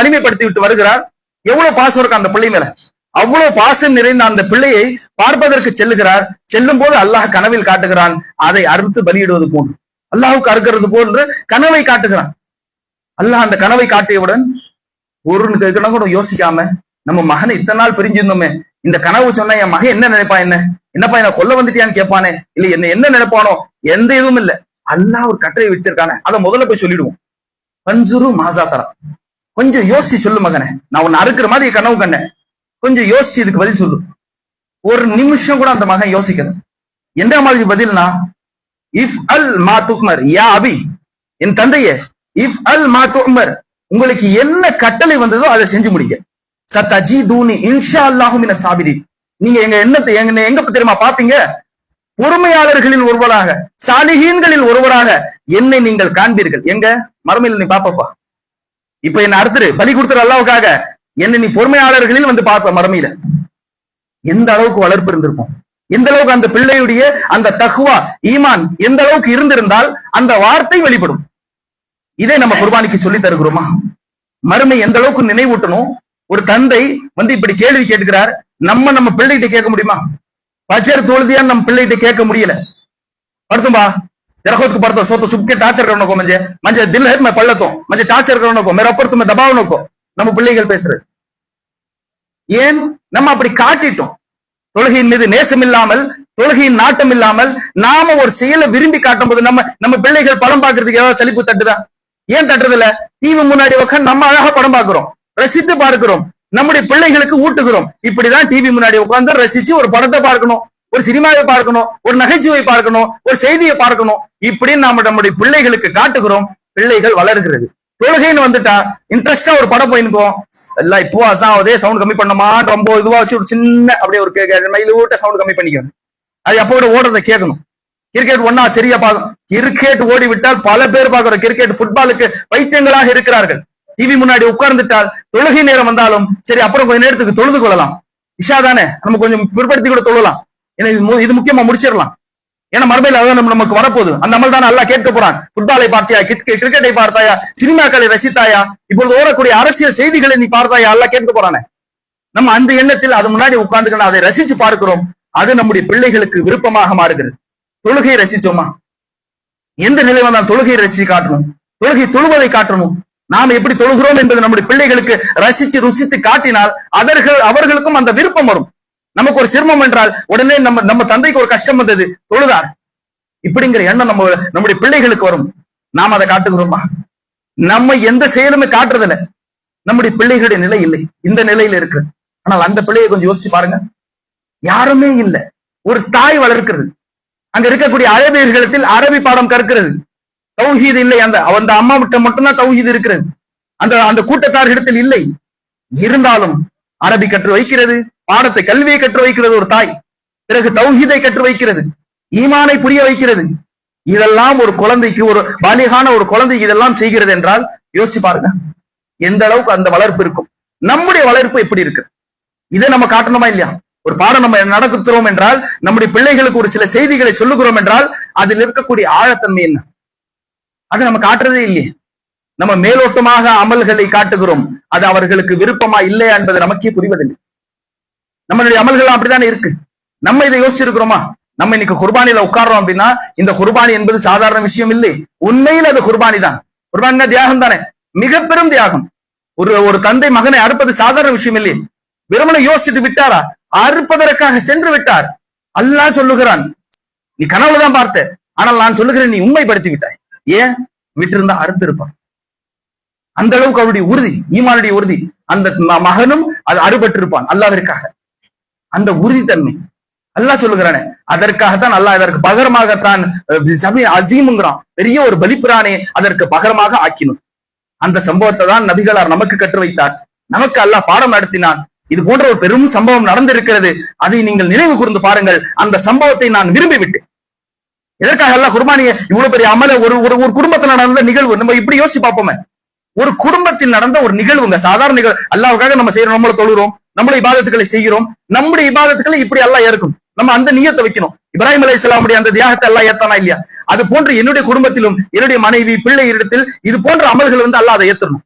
தனிமைப்படுத்தி விட்டு வருகிறார். எவ்வளவு பாசம் இருக்கும் அந்த பிள்ளை மேல! அவ்வளவு பாசம் நிறைந்த அந்த பிள்ளையை பார்ப்பதற்கு செல்லுகிறார். செல்லும் போது அல்லாஹ் கனவில் காட்டுகிறான், அதை அறுத்து பலியிடுவது போன்று, அல்லாஹுக்கு அறுக்கிறது போன்று கனவை காட்டுகிறான். அல்லாஹ் அந்த கனவை காட்டியவுடன் ஒரு கூட யோசிக்காம, நம்ம மகனை இத்தனை நாள் பிரிஞ்சிருந்தோமே, இந்த கனவு சொன்னா என் மகன் என்ன நினைப்பான், என்னப்பா என்ன கொல்ல வந்துட்டியான்னு கேட்பானே, இல்ல என்ன நினைப்பானோ, எந்த இதுவும் இல்ல. அல்லாஹ் ஒரு கட்டளை வச்சிருக்கானே, அதை முதல்ல போய் சொல்லிடுவோம். பஞ்சுரு மாசாத்தரா, கொஞ்சம் யோசிச்சு சொல்லு மகனே, நான் உன்னை அறுக்கிற மாதிரி கனவு கண்ணேன், கொஞ்சம் யோசிச்சு இதுக்கு பதில் சொல்லு. ஒரு நிமிஷம் கூட அந்த மகன் யோசிக்கிறது. எந்த மாதிரி பதில்னா, இஃப் அல் மா துக்மர் யா அபி, என் தந்தையே, இஃப் அல் மா துக்மர், உங்களுக்கு என்ன கட்டளை வந்ததோ அதை செஞ்சு முடிக்க. சத்தஜிதூனி இன்ஷா அல்லாஹு மின சாபிரின், நீங்க எங்க தெரியுமா பாப்பீங்க? பொறுமையாளர்களில் ஒருவராக, சாலிஹீன்களில் ஒருவராக என்னை நீங்கள் காண்பீர்கள். எங்க? மறுமையில் நீ பாப்பப்பா. இப்ப என்ன அறுத்துரு, பலி கொடுத்துரு அல்லாவுக்காக, என்ன நீ பொறுமையாளர்களில் வந்து பார்ப்ப மறுமையில. எந்த அளவுக்கு வளர்ப்பு இருந்திருக்கும், எந்த அளவுக்கு அந்த பிள்ளையுடைய அந்த தக்வா ஈமான் எந்த அளவுக்கு இருந்திருந்தால் அந்த வார்த்தை வெளிப்படும். இதை நம்ம குர்பானிக்கு சொல்லி தருகிறோமா? மறுமை எந்த அளவுக்கு நினைவூட்டணும். ஒரு தந்தை வந்து இப்படி கேள்வி கேட்கிறார், நம்ம பிள்ளைகிட்ட கேட்க முடியுமா? பஜர் தொழுதியான்னு நம்ம பிள்ளைகிட்ட கேட்க முடியல. படுத்தும்பா जरखोत पड़तो सो तो चुपके டார்ச்சர் करने को मंजे दिल है मैं पढ़ लेता हूं मंजे டார்ச்சர் करने को मेरे ऊपर तुम्हें दबाव को நம்ம பிள்ளைகள் பேசுறது ஏன்? நம்ம அப்படி காட்டிட்டோம். தொழுகையின் மீது நேசம் இல்லாமல், தொழுகையின் நாட்டம் இல்லாமல் நாம ஒரு செயலை விரும்பி காட்டும் போது நம்ம பிள்ளைகள் படம் பார்க்கறதுக்கு ஏதாவது சலிப்பு தட்டுதா? ஏன் தட்டுறதில்ல? டிவி முன்னாடி உட்காந்து நம்ம அழகா படம் பார்க்கிறோம், ரசித்து பார்க்கிறோம், நம்முடைய பிள்ளைகளுக்கு ஊட்டுகிறோம். இப்படிதான் டிவி முன்னாடி உட்கார்ந்து ரசிச்சு ஒரு படத்தை பார்க்கணும், ஒரு சினிமாவை பார்க்கணும், ஒரு நகைச்சுவை பார்க்கணும், ஒரு செய்தியை பார்க்கணும், இப்படின்னு நாம நம்முடைய பிள்ளைகளுக்கு காட்டுகிறோம். பிள்ளைகள் வளர்கிறது. தொழுகைன்னு வந்துட்டா இன்ட்ரெஸ்டா ஒரு படம் போயிருக்கோம், எல்லாம் இப்போ அசாவதே சவுண்ட் கம்மி பண்ணமா, ரொம்ப இதுவா வச்சு ஒரு சின்ன அப்படியே ஒரு மைலூட்ட சவுண்ட் கம்மி பண்ணிக்கணும். அது அப்போ ஓடுறதை கேட்கணும். கிரிக்கெட் ஒன்னா சரியா பார்க்கணும். கிரிக்கெட் ஓடி விட்டால் பல பேர் பார்க்கிறோம், கிரிக்கெட் ஃபுட்பாலுக்கு பைத்தியங்களாக இருக்கிறார்கள். டிவி முன்னாடி உட்கார்ந்துட்டால் தொழுகை நேரம் வந்தாலும் சரி அப்புறம் கொஞ்ச நேரத்துக்கு தொழுது கொள்ளலாம், இஷா தானே நம்ம கொஞ்சம் பிற்படுத்தி கூட தொழலாம், இது முக்கியமா முடிச்சிடலாம். ஏன்னா மறுமையில அதான் நமக்கு வரப்போகுது. அந்த அமல் தானே அல்லாஹ் கேட்க போறான். ஃபுட்பாலை பார்த்தாயா, கிரிக்கெட்டை பார்த்தாயா, சினிமாக்களை ரசித்தாயா, இப்பொழுது ஓடக்கூடிய அரசியல் செய்திகளை நீ பார்த்தாயா, அல்லாஹ் கேட்க போறானே. நம்ம அந்த எண்ணத்தில் அது முன்னாடி உட்கார்ந்துக்கணும், அதை ரசிச்சு பார்க்கிறோம். அது நம்முடைய பிள்ளைகளுக்கு விருப்பமாக மாறுகிறது. தொழுகையை ரசிச்சோமா? எந்த நிலை வந்தால் தொழுகையை ரசிச்சு காட்டணும், தொழுகை தொழுவதை காட்டணும். நாம் எப்படி தொழுகிறோம் என்பது நம்முடைய பிள்ளைகளுக்கு ரசிச்சு ருசித்து காட்டினால் அவர்களுக்கும் அந்த விருப்பம் வரும். நமக்கு ஒரு சிரமம் என்றால் உடனே நம்ம தந்தைக்கு ஒரு கஷ்டம் வந்தது, தொழுதார், இப்படிங்கிற எண்ணம் நம்முடைய பிள்ளைகளுக்கு வரும். நாம் அதை காட்டுகிறோமா? நம்ம எந்த செயலுமே காட்டுறதில்ல. நம்முடைய பிள்ளைகளுடைய நிலை இல்லை, இந்த நிலையில இருக்கு. ஆனால் அந்த பிள்ளையை கொஞ்சம் யோசிச்சு பாருங்க. யாருமே இல்லை, ஒரு தாய் வளர்க்கிறது. அங்க இருக்கக்கூடிய அரபியர்களிடத்தில் அரபி பாடம் கற்கிறது. தௌஹீது இல்லை, அந்த அம்மா விட்ட மட்டும்தான் தௌஹீது இருக்கிறது, அந்த கூட்டத்தார்களிடத்தில் இல்லை. இருந்தாலும் அரபி கற்று வைக்கிறது, பாடத்தை கல்வியை கற்று வைக்கிறது ஒரு தாய், பிறகு தௌஹீதை கற்று வைக்கிறது, ஈமானை புரிய வைக்கிறது. இதெல்லாம் ஒரு குழந்தைக்கு, ஒரு பாலிகான ஒரு குழந்தைக்கு இதெல்லாம் செய்கிறது என்றால் யோசிச்சு பாருங்க எந்த அளவுக்கு அந்த வளர்ப்பு இருக்கும். நம்முடைய வளர்ப்பு எப்படி இருக்கு? இதை நம்ம காட்டணுமா இல்லையா? ஒரு பாடம் நம்ம நடத்துகிறோம் என்றால், நம்முடைய பிள்ளைகளுக்கு ஒரு சில செய்திகளை சொல்லுகிறோம் என்றால் அதில் இருக்கக்கூடிய ஆழத்தன்மை என்ன? அதை நம்ம காட்டுறதே இல்லையே. நம்ம மேலோட்டமாக அமல்களை காட்டுகிறோம், அது அவர்களுக்கு விருப்பமா இல்லையா என்பது நமக்கே புரிவதில்லை. நம்மளுடைய அமல்கள் அப்படித்தானே இருக்கு. நம்ம இதை யோசிச்சிருக்கிறோமா? நம்ம இன்னைக்கு குர்பானில உட்கார்றோம் அப்படின்னா இந்த குர்பானி என்பது சாதாரண விஷயம் இல்லை. உண்மையில் அது குர்பானி தான். குர்பானினா தியாகம் தானே, மிக பெரும் தியாகம். ஒரு தந்தை மகனை அறுப்பது சாதாரண விஷயம் இல்லை. வெறுமனை யோசிச்சுட்டு விட்டாரா? அறுப்பதற்காக சென்று விட்டார். அல்லாஹ் சொல்லுகிறான், நீ கனவுலதான் பார்த்த, ஆனால் நான் சொல்லுகிறேன் நீ உண்மைப்படுத்தி விட்டாய். ஏன்? விட்டிருந்தா அறுத்து இருப்பான். அந்த அளவுக்கு அவருடைய உறுதி, ஈமானுடைய உறுதி. அந்த மகனும் அது அறுபட்டிருப்பான் அல்லாஹ்விற்காக. அந்த உறுதித்தன்மை அல்லாஹ் சொல்லுகிறானே, அதற்காகத்தான் அல்லாஹ் இதற்கு பகரமாகத்தான் அசீம்ங்கிறான், பெரிய ஒரு பலிப்புரானே அதற்கு பகரமாக ஆக்கினோம். அந்த சம்பவத்தை தான் நபிகளார் நமக்கு கற்று வைத்தார், நமக்கு அல்லாஹ் பாடம் நடத்தினான். இது போன்ற ஒரு பெரும் சம்பவம் நடந்திருக்கிறது, அதை நீங்கள் நினைவு கூர்ந்து பாருங்கள். அந்த சம்பவத்தை நான் விரும்பி விட்டேன். எதற்காக அல்லாஹ் குர்பானியை இவ்வளவு பெரிய அமல ஒரு குடும்பத்தில் நடந்த நிகழ்வு நம்ம இப்படி யோசிச்சு பார்ப்போமே. ஒரு குடும்பத்தில் நடந்த ஒரு நிகழ்வுங்க, சாதாரண நிகழ்வு. அல்லாஹ்வுக்காக நம்ம செய்யறோம், நம்மள தொழுகிறோம், நம்மளுடைய இபாதத்துக்களை செய்கிறோம், நம்முடைய இபாதத்துக்களை இப்படி அல்லாஹ் ஏற்கும். நம்ம அந்த நியத்தை வைக்கணும். இப்ராஹிம் அலைஹிஸ்ஸலாமுடைய அந்த தியாகத்தை அல்லாஹ் ஏத்தானா இல்லையா? அது போன்று என்னுடைய குடும்பத்திலும் என்னுடைய மனைவி பிள்ளை இடத்தில் இது போன்ற அமல்கள் அல்லாஹ் அதை ஏத்தணும்.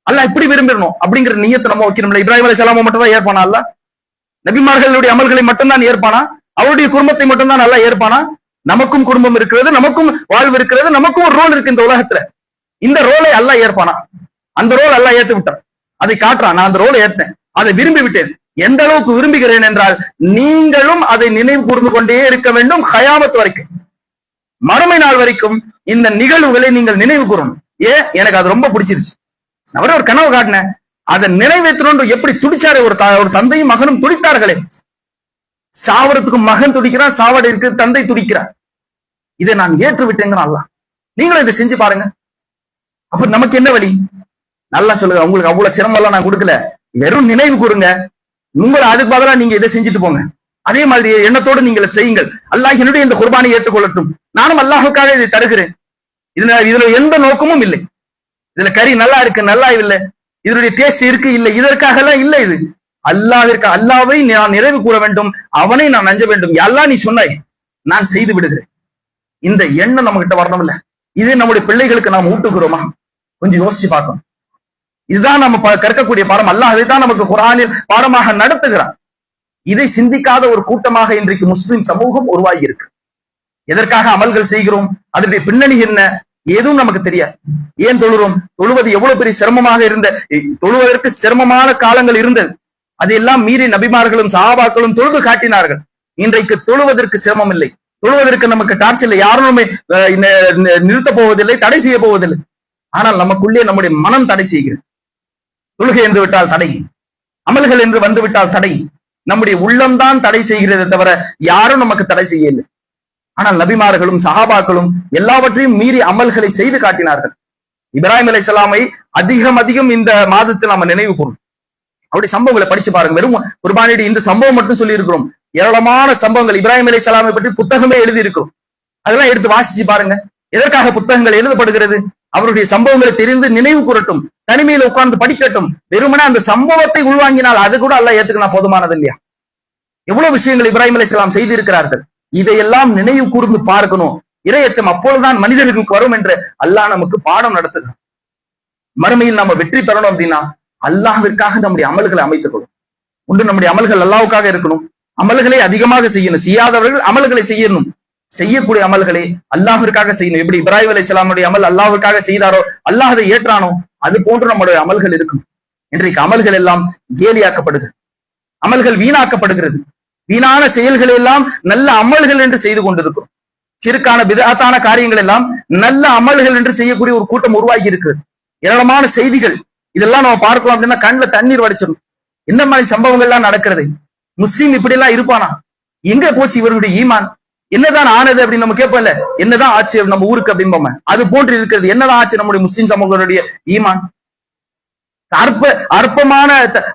அல்லாஹ் இப்படி விரும்பிடணும் அப்படிங்கிற நியத்தை நம்ம வைக்கணும். இப்ராஹிம் அலைஹிஸ்ஸலாம் மட்டும் தான் ஏற்பானா? அல்லாஹ் நபிமார்களுடைய அமல்களை மட்டும்தான் ஏற்பானா? அவருடைய குடும்பத்தை மட்டும்தான் அல்லாஹ் ஏற்பானா? நமக்கும் குடும்பம் இருக்கிறது, நமக்கும் வாழ்வு இருக்கிறது, நமக்கும் ஒரு ரோல் இருக்கு இந்த உலகத்துல. இந்த ரோலை அல்லாஹ் ஏற்பானா? அந்த ரோல் அல்லாஹ் ஏத்து விட்டான், அதை காட்டுறான். நான் அந்த ரோலை ஏத்தேன், அதை விரும்பி விட்டேன். எந்த அளவுக்கு விரும்புகிறேன் என்றால் நீங்களும் அதை நினைவு கூர்ந்து கொண்டே இருக்க வேண்டும். கயாமத் வரைக்கும், மறுமை நாள் வரைக்கும் இந்த நிகழ்வுகளை நீங்கள் நினைவு கூறணும். எனக்கு அது ரொம்ப பிடிச்சிருச்சு. அவரே ஒரு கனவு காட்டினேன், அதை நிறைவேற்றணும். எப்படி துடிச்சாரு ஒரு தந்தையும் மகனும் துடித்தார்களே. சாவரத்துக்கு மகன் துடிக்கிறான், சாவடைக்கு தந்தை துடிக்கிறார். இதை நான் ஏற்று விட்டேங்கிறான் அல்லாஹ். நீங்களும் இதை செஞ்சு பாருங்க. அப்ப நமக்கு என்ன வழி? நல்லா சொல்லுங்க, உங்களுக்கு அவ்வளவு சிரமம் எல்லாம் நான் கொடுக்கல, வெறும் நினைவு கூறுங்க. உங்களை அதுக்கு பதிலா நீங்க இதை செஞ்சுட்டு போங்க. அதே மாதிரி எண்ணத்தோடு நீங்கள் செய்யுங்கள். அல்லாஹ் என்னுடைய இந்த குர்பானை ஏற்றுக்கொள்ளட்டும், நானும் அல்லாஹுக்காக இதை தருகிறேன். இதுல எந்த நோக்கமும் இல்லை. இதுல கறி நல்லா இருக்கு, நல்லா இல்லை, இதனுடைய டேஸ்ட் இருக்கு, இல்லை, இதற்காக எல்லாம் இல்லை. இது அல்லாஹ்விற்கு, அல்லாஹ்வை நான் நிறைவு கூற வேண்டும், அவனை நான் அஞ்ச வேண்டும். அல்லாஹ் நீ சொன்னாய், நான் செய்து விடுகிறேன். இந்த எண்ணம் நம்ம கிட்ட வரணும் இல்ல? இதே நம்முடைய பிள்ளைகளுக்கு நாம் ஊட்டுகிறோமா? கொஞ்சம் யோசிச்சு பார்க்கணும். இதுதான் நம்ம கற்கக்கூடிய பாடம். அல்லாஹ் அதைத்தான் நமக்கு குர்ஆனில் பாடமாக நடத்துகிறான். இதை சிந்திக்காத ஒரு கூட்டமாக இன்றைக்கு முஸ்லிம் சமூகம் உருவாகி இருக்கு. எதற்காக அமல்கள் செய்கிறோம், அதனுடைய பின்னணி என்ன, எதுவும் நமக்கு தெரியாது. ஏன் தொழுறோம்? தொழுவது எவ்வளவு பெரிய சிரமமாக தொழுவதற்கு சிரமமான காலங்கள் இருந்தது. அதையெல்லாம் மீறி நபிமார்களும் சஹாபாக்களும் தொழுது காட்டினார்கள். இன்றைக்கு தொழுவதற்கு சிரமம் இல்லை, தொழுவதற்கு நமக்கு டார்ச் இல்லை, யாரும் நம்ம நிறுத்த போவதில்லை, தடை செய்ய போவதில்லை. ஆனால் நமக்குள்ளே நம்முடைய மனம் தடை செய்கிறது. தொழுகை என்று விட்டால் தடை, அமல்கள் என்று வந்து விட்டால் தடை. நம்முடைய உள்ளம்தான் தடை செய்கிறதை தவிர யாரும் நமக்கு தடை செய்யவில்லை. ஆனால் நபிமார்களும் சஹாபாக்களும் எல்லாவற்றையும் மீறி அமல்களை செய்து காட்டினார்கள். இப்ராஹிம் அலைஹிஸ்ஸலாமை அதிகம் இந்த மாதத்தில் நாம நினைவு கூறும். அவருடைய சம்பவங்களை படிச்சு பாருங்க. வெறும் குர்பானியுடைய இந்த சம்பவம் மட்டும் சொல்லி இருக்கிறோம். ஏராளமான சம்பவங்கள் இப்ராஹிம் அலைஹிஸ்ஸலாமை பற்றி புத்தகமே எழுதி இருக்கிறோம். அதெல்லாம் எடுத்து வாசிச்சு பாருங்க. எதற்காக புத்தகங்கள் எழுதப்படுகிறது? அவருடைய சம்பவங்களை தெரிந்து நினைவு கூறட்டும், தனிமையில உட்கார்ந்து படிக்கட்டும். வெறுமனே அந்த சம்பவத்தை உள்வாங்கினால் அது கூட அல்லாஹ் ஏத்துக்கலாம், போதுமானது இல்லையா? எவ்வளவு விஷயங்கள் இப்ராஹிம் அலைஹிஸ்ஸலாம் செய்திருக்கிறார்கள். இதையெல்லாம் நினைவு கூர்ந்து பார்க்கணும். இறையச்சம் அப்பொழுதுதான் மனிதர்களுக்கு வரும் என்று அல்லாஹ் நமக்கு பாடம் நடத்துகிறான். மறுமையில் நம்ம வெற்றி பெறணும் அப்படின்னா அல்லாஹ்விற்காக நம்முடைய அமல்களை அமைத்துக் கொள்ளும். ஒன்று, நம்முடைய அமல்கள் அல்லாஹ்வுக்காக இருக்கணும். அமல்களை அதிகமாக செய்யணும். செய்யாதவர்கள் அமல்களை செய்யணும். செய்யக்கூடிய அமல்களை அல்லாஹ்விற்காக செய்யணும். எப்படி இப்ராஹிம் அலைஹிஸ்ஸலாமுடைய அமல் அல்லாஹ்விற்காக செய்தாரோ, அல்லாஹ் அதை ஏற்றானோ, அது போன்று நம்முடைய அமல்கள் இருக்கும். இன்றைக்கு அமல்கள் எல்லாம் கேலியாக்கப்படுகிறது, அமல்கள் வீணாக்கப்படுகிறது. வீணான செயல்கள் எல்லாம் நல்ல அமல்கள் என்று செய்து கொண்டிருக்கிறோம். சிறுக்கான பிதஅத்தான காரியங்கள் எல்லாம் நல்ல அமல்கள் என்று செய்யக்கூடிய ஒரு கூட்டம் உருவாகி இருக்கிறது. ஏராளமான செய்திகள் இதெல்லாம் நம்ம பார்க்கலாம் அப்படின்னா கண்ணுல தண்ணீர் வடிச்சிடும். என்ன மாதிரி சம்பவங்கள் எல்லாம் நடக்கிறது? முஸ்லீம் இப்படி எல்லாம் இருப்பானா? எங்க போச்சு இவருடைய ஈமான்? என்னதான் ஆனது அப்படின்னு நம்ம கேட்போம்ல, என்னதான் ஆச்சு நம்ம ஊருக்கு அப்படின்போம். அது போன்று இருக்கிறது. என்னதான் ஆச்சு நம்முடைய முஸ்லிம் சமூகங்களுடைய ஈமான்?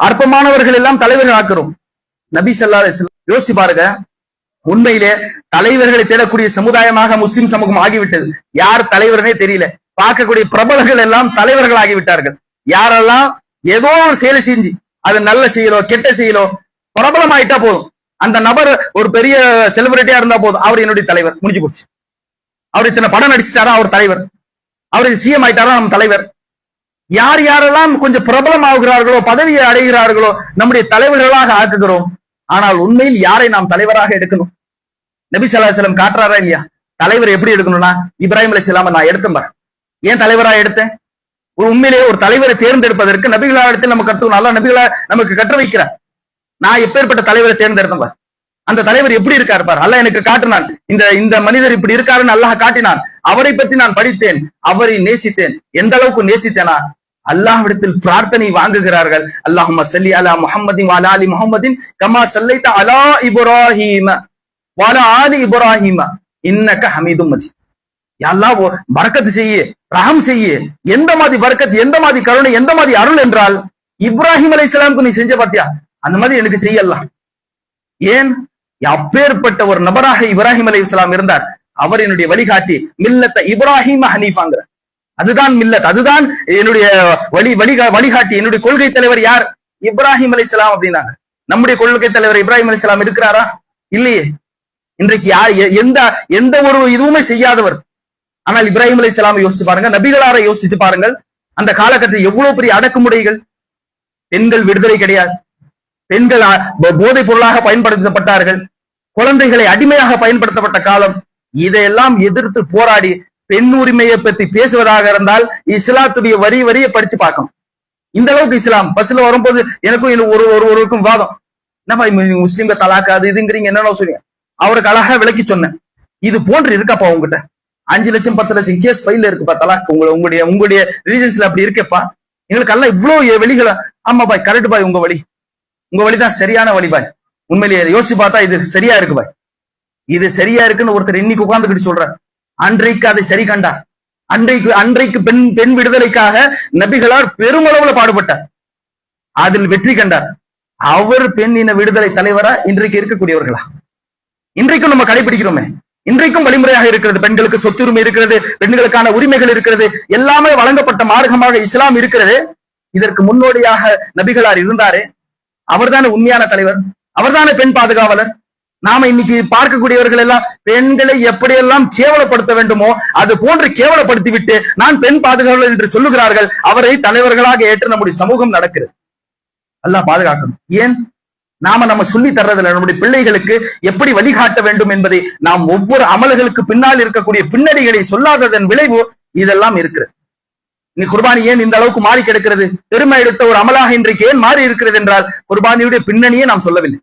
அற்பமானவர்கள் எல்லாம் தலைவர்கள் ஆக்குறோம். நபி ஸல்லல்லாஹு அலைஹி வஸல்லம் யோசிச்சு பாருங்க. உண்மையிலே தலைவர்களை தேடக்கூடிய சமுதாயமாக முஸ்லிம் சமூகம் ஆகிவிட்டது. யார் தலைவர்னே தெரியல. பார்க்கக்கூடிய பிரபலங்கள் எல்லாம் தலைவர்கள் ஆகிவிட்டார்கள். யாரெல்லாம் ஏதோ ஒரு செயலை செஞ்சு அது நல்ல செயலோ கெட்ட செயலோ பிரபலம் ஆயிட்டா போதும். அந்த நபர் ஒரு பெரிய செலிபிரிட்டியா இருந்தா போதும், அவர் என்னுடைய தலைவர், முடிஞ்சு போச்சு. அவர் இத்தனை படம் நடிச்சிட்டாரா அவர் தலைவர், அவர் சிஎம் ஆயிட்டாரா நம்ம தலைவர். யார் யாரெல்லாம் கொஞ்சம் பிரபலம் ஆகுகிறார்களோ, பதவியை அடைகிறார்களோ நம்முடைய தலைவர்களாக ஆக்குகிறோம். ஆனால் உண்மையில் யாரை நாம் தலைவராக எடுக்கணும்? நபி ஸல்லல்லாஹு அலைஹி வஸல்லம் காட்டுறாரா இல்லையா? தலைவர் எப்படி எடுக்கணும்னா, இப்ராஹிம் அலைஹிஸ்ஸலாமை நான் எடுத்தேன் பாரு. ஏன் தலைவராக எடுத்தேன்? உண்மையிலேயே ஒரு தலைவரை தேர்ந்தெடுப்பதற்கு நபிகளாரிடத்தில் நம்ம கற்றுக்கணும். அல்லாஹ் நபிகளா நமக்கு கற்று வைக்கிறார். நான் எப்பேற்பட்ட தலைவரை தேர்ந்தெடுத்தேன் பார். அந்த தலைவர் எப்படி இருக்காரு பார். அல்லாஹ் எனக்கு காட்டினான். இந்த மனிதர் இப்படி இருக்காருன்னு அல்லாஹ் காட்டினான். அவரை பற்றி நான் படித்தேன், அவரை நேசித்தேன். எந்த அளவுக்கு நேசித்தேனா, அல்லாஹ்விடத்தில் பிரார்த்தனை வாங்குகிறார்கள். அல்லாஹும்ம ஸல்லி அலா முஹம்மதின் வ அலா ஆலி முஹம்மதின் கமா ஸல்லைத அலா இப்ராஹீம வ அலா ஆலி இப்ராஹீம இன்னக ஹமீதும் மஜீத். யா அல்லாஹ் பரக்கத் செய்ய, ரஹம் செய்ய. எந்த மாதிரி பரக்கத், எந்த மாதிரி கருணை, எந்த மாதிரி அருள் என்றால் இப்ராஹிம் அலைஹிஸ்ஸலாமுக்கு நீ செஞ்ச பாத்தியா, அந்த மாதிரி எனக்கு செய்யலாம். ஏன்? அப்பேற்பட்ட ஒரு நபராக இப்ராஹிம் அலைஹிஸ்ஸலாம் இருந்தார். அவர் என்னுடைய வழிகாட்டி. மில்லத்த இப்ராஹிம் ஹனீஃபாங்கிற, அதுதான் மில்லத், அதுதான் என்னுடைய வழிகாட்டி. என்னுடைய கொள்கை தலைவர் யார்? இப்ராஹிம் அலைஹிஸ்ஸலாம் அப்படின்னாங்க. நம்முடைய கொள்கை தலைவர் இப்ராஹிம் அலைஹிஸ்ஸலாம் இருக்கிறாரா? இல்லையே. இன்றைக்கு யார் எந்த ஒரு இதுவுமே செய்யாதவர். ஆனால் இப்ராஹிம் அலைஹிஸ்ஸலாம் யோசிச்சு பாருங்க, நபிகளாரை யோசிச்சு பாருங்கள். அந்த காலகட்டத்தில் எவ்வளவு பெரிய அடக்குமுறைகள். பெண்கள் விடுதலை கிடையாது. பெண்கள் போதைப் பொருளாக பயன்படுத்தப்பட்டார்கள். குழந்தைகளை அடிமையாக பயன்படுத்தப்பட்ட காலம். இதையெல்லாம் எதிர்த்து போராடி பெண் உரிமையை பற்றி பேசுவதாக இருந்தால் இஸ்லாத்துடைய வரியை படிச்சு பார்க்கணும். இந்த அளவுக்கு இஸ்லாம் பஸ்ல வரும்போது எனக்கும் ஒருவருக்கும் வாதம், என்னப்பா முஸ்லீம்க தலாக்காது இதுங்கிறீங்க, என்னன்னு சொல்லுங்க. அவருக்கு அழகா விளக்கி சொன்னேன். இது போன்று இருக்கப்பா உங்ககிட்ட 5 லட்சம் 10 லட்சம் கேஸ் ஃபைல்ல இருக்குப்பா தலாக், உங்களுடைய ரிலீஜன்ஸ்ல அப்படி இருக்கேப்பா. எங்களுக்கு எல்லாம் இவ்வளவு வெளிகளை. ஆமா பாய், கரெக்ட் பாய், உங்க வழிதான் சரியான வழி பாய். உண்மையிலேயே யோசிச்சு பார்த்தா இது சரியா இருக்கு பாய், இது சரியா இருக்குன்னு ஒருத்தர் இன்னைக்கு உட்கார்ந்துக்கிட்டு சொல்றார். அன்றைக்கு அதை சரி கண்டார். அன்றைக்கு பெண் விடுதலைக்காக நபிகளார் பெருமளவுல பாடுபட்டார். அதில் வெற்றி கண்டார். அவர் பெண் இன விடுதலை தலைவரா இன்றைக்கு இருக்கக்கூடியவர்களா? இன்றைக்கும் நம்ம கடைபிடிக்கிறோமே. இன்றைக்கும் வழிமுறையாக இருக்கிறது. பெண்களுக்கு சொத்துரிமை இருக்கிறது, பெண்களுக்கான உரிமைகள் இருக்கிறது, எல்லாமே வழங்கப்பட்ட மார்க்கமாக இஸ்லாம் இருக்கிறது. இதற்கு முன்னோடியாக நபிகளார் இருந்தாரே, அவர்தானே உண்மையான தலைவர், அவர்தானே பெண் பாதுகாவலர். நாம இன்னைக்கு பார்க்கக்கூடியவர்கள் எல்லாம் பெண்களை எப்படியெல்லாம் கேவலப்படுத்த வேண்டுமோ அது போன்று கேவலப்படுத்தி விட்டு நான் பெண் பாதுகாவலர் என்று சொல்லுகிறார்கள். அவரை தலைவர்களாக ஏற்று நம்முடைய சமூகம் நடக்கிறது. அல்லாஹ் பாதுகாக்கணும். ஏன்? நம்ம சொல்லி தர்றதுல நம்முடைய பிள்ளைகளுக்கு எப்படி வழிகாட்ட வேண்டும் என்பதை நாம் ஒவ்வொரு அமல்களுக்கு பின்னால் இருக்கக்கூடிய பின்னணிகளை சொல்லாததன் விளைவு இதெல்லாம் இருக்கிறது. நீ குர்பானி ஏன் இந்த அளவுக்கு மாறி கிடக்கிறது? பெருமை எடுத்த ஒரு அமலாக இன்றைக்கு ஏன் மாறி இருக்கிறது என்றால் குர்பானியுடைய பின்னணியே நாம் சொல்லவில்லை.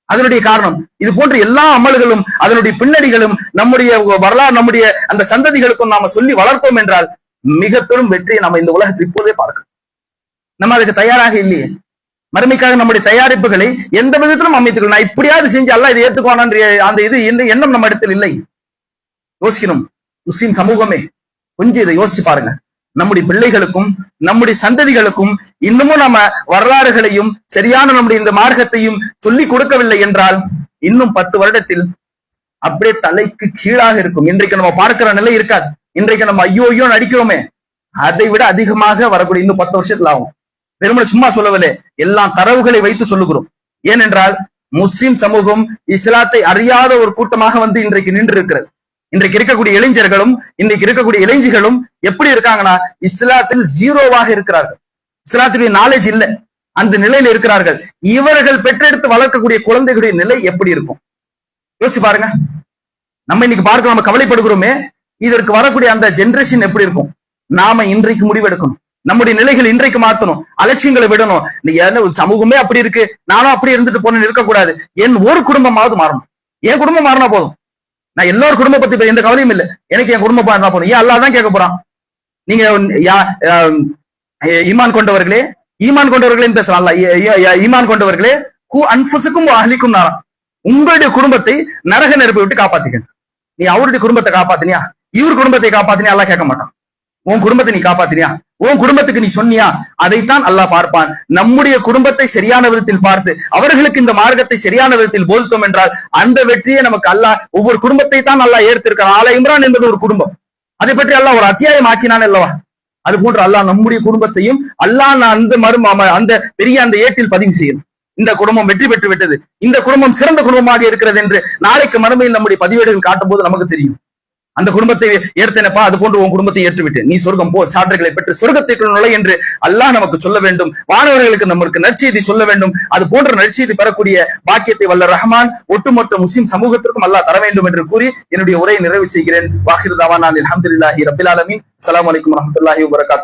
அதனுடைய காரணம் இது போன்ற எல்லா அமல்களும் அதனுடைய பின்னணிகளும் நம்முடைய வரலாறு, நம்முடைய அந்த சந்ததிகளுக்கும் நாம சொல்லி வளர்த்தோம் என்றால் மிக பெரும் வெற்றியை நம்ம இந்த உலகத்தில் இப்போதே பார்க்கணும். நம்ம அதுக்கு தயாராக இல்லையே. மறுமைக்காக நம்முடைய தயாரிப்புகளை எந்த விதத்திலும் அமைத்துக்கணும். நான் இப்படியாவது செஞ்சு அல்லாஹ் இதை ஏற்றுக்கோனான்ற அந்த எண்ணம் நம்ம இடத்தில் இல்லை. யோசிக்கணும். முஸ்லிம் சமூகமே கொஞ்சம் இதை யோசிச்சு பாருங்க. நம்முடைய பிள்ளைகளுக்கும் நம்முடைய சந்ததிகளுக்கும் இன்னமும் நம்ம வரலாறுகளையும் சரியான நம்முடைய இந்த மார்க்கத்தையும் சொல்லி கொடுக்கவில்லை என்றால் இன்னும் 10 வருடத்தில் அப்படியே தலைக்கு கீழாக இருக்கும். இன்றைக்கு நம்ம பார்க்கிற நிலை இருக்காது. இன்றைக்கு நம்ம ஐயோ நடிக்கிறோமே, அதை விட அதிகமாக வரக்கூடிய இன்னும் 10 வருஷத்துல ஆகும். பெருமளை சும்மா சொல்லவில்லை, எல்லாம் தரவுகளை வைத்து சொல்லுகிறோம். ஏனென்றால் முஸ்லிம் சமூகம் இஸ்லாத்தை அறியாத ஒரு கூட்டமாக வந்து இன்றைக்கு நின்று இருக்கிறது. இன்றைக்கு இருக்கக்கூடிய இளைஞர்களும் இன்றைக்கு இருக்கக்கூடிய இளைஞர்களும் எப்படி இருக்காங்கன்னா இஸ்லாத்தில் ஜீரோவாக இருக்கிறார்கள். இஸ்லாத்துடைய நாலேஜ் இல்லை, அந்த நிலையில இருக்கிறார்கள். இவர்கள் பெற்றெடுத்து வளர்க்கக்கூடிய குழந்தைகளுடைய நிலை எப்படி இருக்கும் யோசிச்சு பாருங்க. நம்ம இன்னைக்கு பார்க்க நம்ம கவலைப்படுகிறோமே, இதற்கு வரக்கூடிய அந்த ஜெனரேஷன் எப்படி இருக்கும்? நாம இன்றைக்கு முடிவெடுக்கணும். நம்முடைய நிலைகள் இன்றைக்கு மாத்தணும். அலட்சியங்களை விடணும். நீங்க சமூகமே அப்படி இருக்கு, நானும் அப்படி இருந்துட்டு போனேன்னு இருக்கக்கூடாது. என் ஒரு குடும்பமாவது மாறணும். என் குடும்பம் மாறினா போதும். நான் எல்லாரும் குடும்ப பத்தி எந்த கவலையும் இல்லை. எனக்கு என் குடும்பம் மாறினா போதும். ஏன் அல்லாஹ் தான் கேட்க போறான். நீங்க ஈமான் கொண்டவர்களே பேசலாம். ஈமான் கொண்டவர்களே அன்புசுக்கும் அஹ்லிக்கும் நாரா, உங்களுடைய குடும்பத்தை நரக நெருப்பை விட்டு காப்பாத்திக்க. நீ அவருடைய குடும்பத்தை காப்பாத்தினியா, இவர் குடும்பத்தை காப்பாத்தினியா அல்லாஹ் கேட்க மாட்டான். உன் குடும்பத்தை நீ காப்பாத்தினியா, உன் குடும்பத்துக்கு நீ சொன்னியா, அதைத்தான் அல்லாஹ் பார்ப்பான். நம்முடைய குடும்பத்தை சரியான விதத்தில் பார்த்து அவர்களுக்கு இந்த மார்க்கத்தை சரியான விதத்தில் போதித்தோம் என்றால் அந்த வெற்றியை நமக்கு அல்லாஹ் ஒவ்வொரு குடும்பத்தை தான் அல்லாஹ் ஏற்றிருக்கிறான். ஆல இம்ரான் என்பது ஒரு குடும்பம், அதை பற்றி அல்லாஹ் ஒரு அத்தியாயம் ஆக்கினான் அல்லவா? அது போன்று அல்லாஹ் நம்முடைய குடும்பத்தையும் அல்லாஹ் அந்த பெரிய அந்த ஏட்டில் பதிவு செய்யணும். இந்த குடும்பம் வெற்றி பெற்று விட்டது, இந்த குடும்பம் சிறந்த குடும்பமாக இருக்கிறது என்று நாளைக்கு மறுமையில் நம்முடைய பதிவேடுகள் காட்டும் போது நமக்கு தெரியும். அந்த குடும்பத்தை ஏற்றனப்பா, அது போன்று உன் குடும்பத்தை ஏற்றுவிட்டு நீ சொர்க்கம் போ, சான்றுகளை பெற்று சொர்க்கத்திற்குள் நுழை என்று அல்லாஹ் நமக்கு சொல்ல வேண்டும். வானவர்களுக்கு நமக்கு நற்செய்தி சொல்ல வேண்டும். அது போன்ற நற்செய்தி பெறக்கூடிய பாக்கியத்தை வல்ல ரஹ்மான் ஒட்டுமொத்த முஸ்லிம் சமூகத்திற்கும் அல்லாஹ் தர வேண்டும் என்று கூறி என்னுடைய உரையை நிறைவு செய்கிறேன். வாஹிர் தவானா அல்ஹம்துலில்லாஹி ரப்பில் ஆலமீன். அஸ்ஸலாமு அலைக்கும் வரஹ்மத்துல்லாஹி வபரகாத்துஹு.